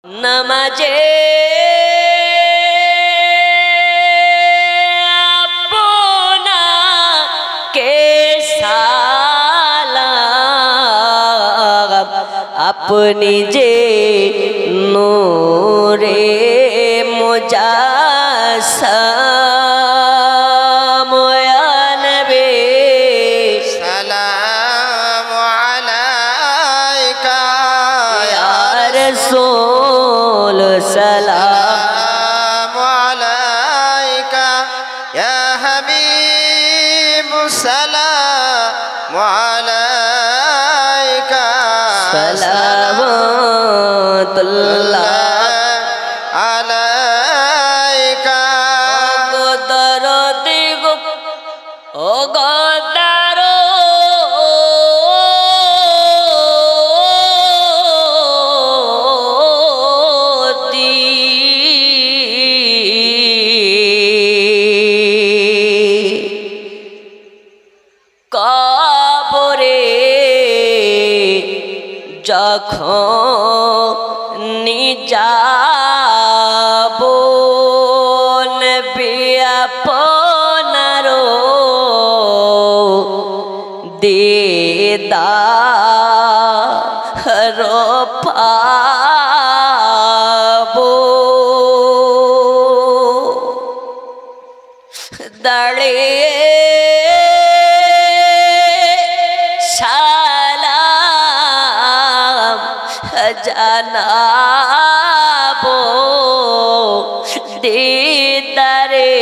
नमाजे अपना के सालाम अपनी जे नूरे मुजास्सम या नबी सलाम अलैका या रसूल सलाम अलैका या हबीब सलाम अलैका सलावतुल्लाह अलैका दरदी गो ओ गदारो কবরে যখন যাব নবী আপনারো দিদার পাবো দাঁড়িয়ে সালাম জানাবো দিদারে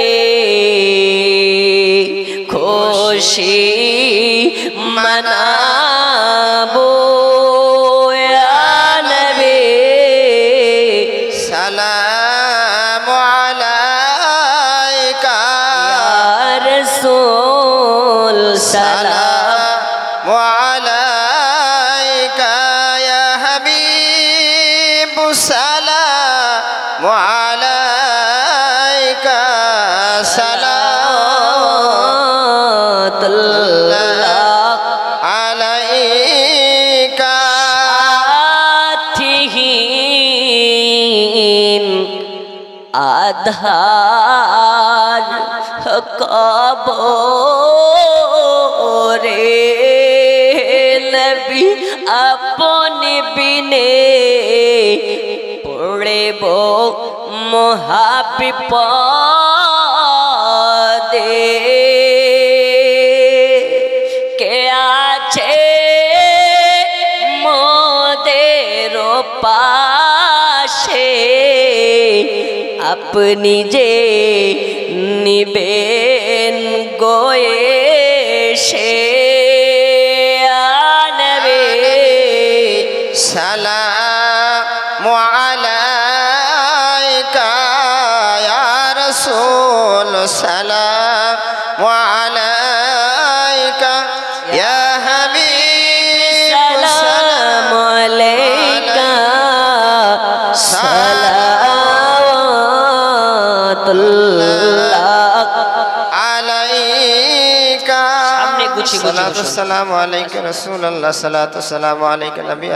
খুশি মানাবো ইয়া নবী सलाम अलैका ইয়া রাসূল সালাম अलैका या हबीब सलाम अलैका सलावतुल्लाह अलैका आतिहीन आधार कबरे नबी अपने बिने पड़ेब মহাবিপদে কে আছে মোদের পাশে আপনি যে নিবেন গোয়ে সে নবী सलाम अलैका या रसूल सलाम अलैका या हबीब सलाम अलैका सलावतुल्लाह अलैका सामने गुछी गुछी सलाम अलैका रसूलुल्लाह सलातु सलाम अलैका नबी।